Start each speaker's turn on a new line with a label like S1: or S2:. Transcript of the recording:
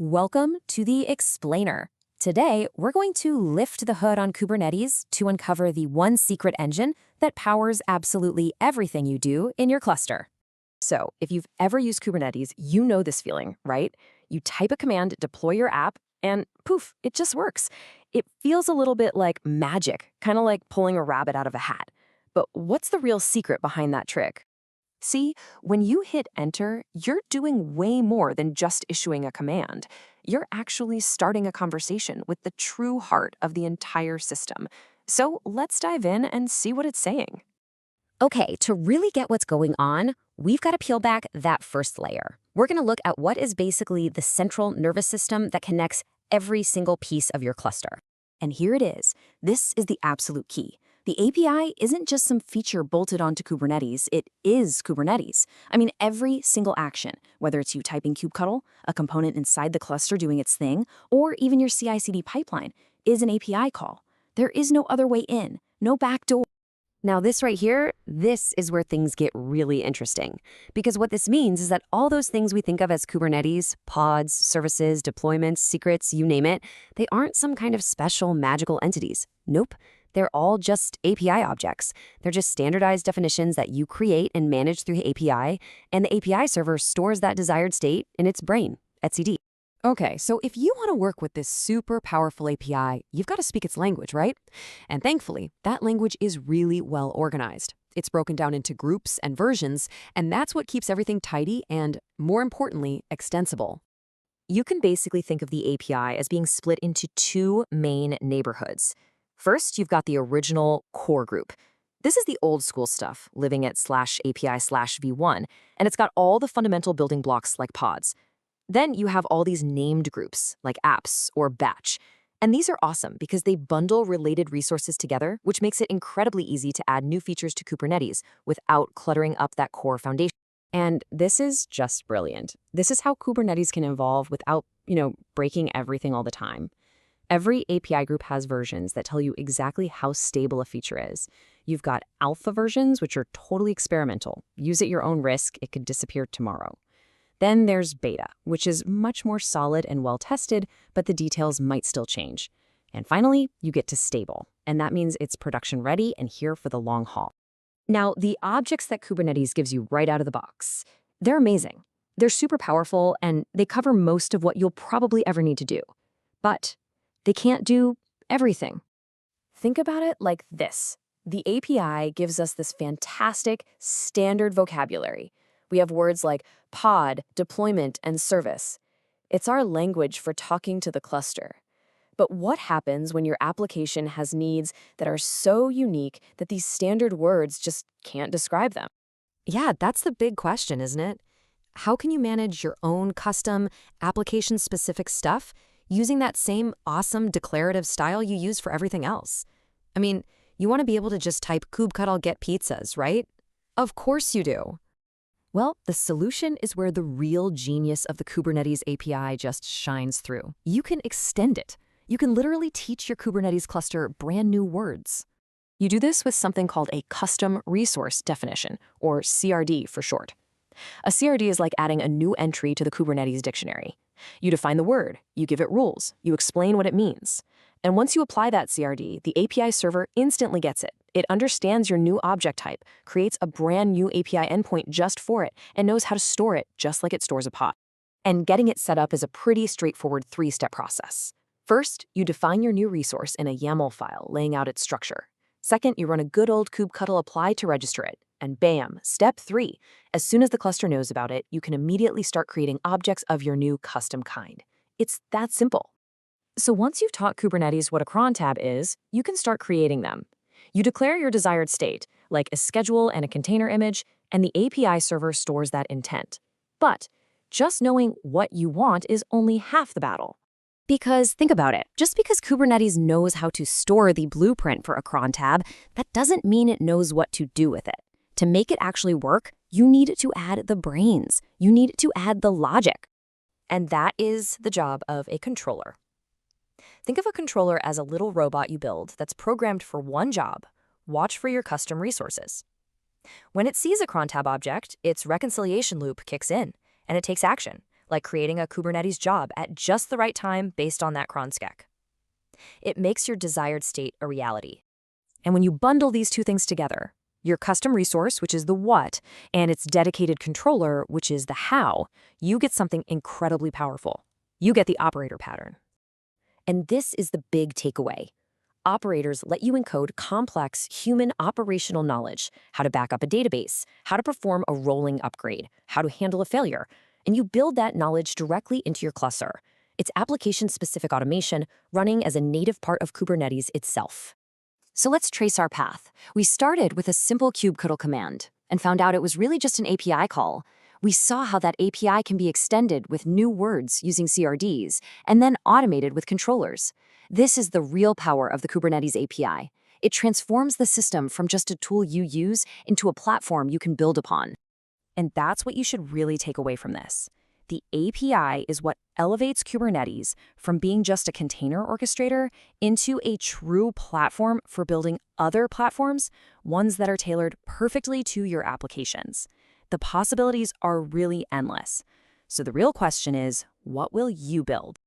S1: Welcome to the Explainer. Today, we're going to lift the hood on Kubernetes to uncover the one secret engine that powers absolutely everything you do in your cluster. So, if you've ever used Kubernetes, you know this feeling, right? You type a command, deploy your app, and poof, it just works. It feels a little bit like magic, kind of like pulling a rabbit out of a hat. But what's the real secret behind that trick? See, when you hit enter, you're doing way more than just issuing a command. You're actually starting a conversation with the true heart of the entire system. So let's dive in and see what it's saying. Okay, to really get what's going on, we've got to peel back that first layer. We're going to look at what is basically the central nervous system that connects every single piece of your cluster. And here it is. This is the absolute key. The API isn't just some feature bolted onto Kubernetes, it is Kubernetes. I mean, every single action, whether it's you typing kubectl, a component inside the cluster doing its thing, or even your CI/CD pipeline, is an API call. There is no other way in, no backdoor. Now this right here, this is where things get really interesting. Because what this means is that all those things we think of as Kubernetes, pods, services, deployments, secrets, you name it, they aren't some kind of special magical entities. Nope. They're all just API objects. They're just standardized definitions that you create and manage through the API, and the API server stores that desired state in its brain, etcd. Okay, so if you want to work with this super powerful API, you've got to speak its language, right? And thankfully, that language is really well organized. It's broken down into groups and versions, and that's what keeps everything tidy and, more importantly, extensible. You can basically think of the API as being split into two main neighborhoods. First, you've got the original core group. This is the old school stuff, living at /API/v1, and it's got all the fundamental building blocks like pods. Then you have all these named groups, like apps or batch. And these are awesome because they bundle related resources together, which makes it incredibly easy to add new features to Kubernetes without cluttering up that core foundation. And this is just brilliant. This is how Kubernetes can evolve without, breaking everything all the time. Every API group has versions that tell you exactly how stable a feature is. You've got alpha versions, which are totally experimental. Use at your own risk, it could disappear tomorrow. Then there's beta, which is much more solid and well-tested, but the details might still change. And finally, you get to stable, and that means it's production ready and here for the long haul. Now, the objects that Kubernetes gives you right out of the box, they're amazing. They're super powerful, and they cover most of what you'll probably ever need to do. But they can't do everything. Think about it like this. The API gives us this fantastic standard vocabulary. We have words like pod, deployment, and service. It's our language for talking to the cluster. But what happens when your application has needs that are so unique that these standard words just can't describe them? Yeah, that's the big question, isn't it? How can you manage your own custom, application-specific stuff using that same awesome declarative style you use for everything else? I mean, you want to be able to just type kubectl get pizzas, right? Of course you do. Well, the solution is where the real genius of the Kubernetes API just shines through. You can extend it. You can literally teach your Kubernetes cluster brand new words. You do this with something called a custom resource definition, or CRD for short. A CRD is like adding a new entry to the Kubernetes dictionary. You define the word, you give it rules, you explain what it means. And once you apply that CRD, the API server instantly gets it. It understands your new object type, creates a brand new API endpoint just for it, and knows how to store it just like it stores a pod. And getting it set up is a pretty straightforward three-step process. First, you define your new resource in a YAML file, laying out its structure. Second, you run a good old kubectl apply to register it. And bam, step 3. As soon as the cluster knows about it, you can immediately start creating objects of your new custom kind. It's that simple. So once you've taught Kubernetes what a cron tab is, you can start creating them. You declare your desired state, like a schedule and a container image, and the API server stores that intent. But just knowing what you want is only half the battle. Because think about it, just because Kubernetes knows how to store the blueprint for a cron tab, that doesn't mean it knows what to do with it. To make it actually work, you need to add the brains. You need to add the logic. And that is the job of a controller. Think of a controller as a little robot you build that's programmed for one job: watch for your custom resources. When it sees a cron tab object, its reconciliation loop kicks in, and it takes action, like creating a Kubernetes job at just the right time based on that cron spec. It makes your desired state a reality. And when you bundle these two things together, your custom resource, which is the what, and its dedicated controller, which is the how, you get something incredibly powerful. You get the operator pattern. And this is the big takeaway. Operators let you encode complex human operational knowledge, how to back up a database, how to perform a rolling upgrade, how to handle a failure, and you build that knowledge directly into your cluster. It's application-specific automation running as a native part of Kubernetes itself. So let's trace our path. We started with a simple kubectl command and found out it was really just an API call. We saw how that API can be extended with new words using CRDs and then automated with controllers. This is the real power of the Kubernetes API. It transforms the system from just a tool you use into a platform you can build upon. And that's what you should really take away from this. The API is what elevates Kubernetes from being just a container orchestrator into a true platform for building other platforms, ones that are tailored perfectly to your applications. The possibilities are really endless. So the real question is, what will you build?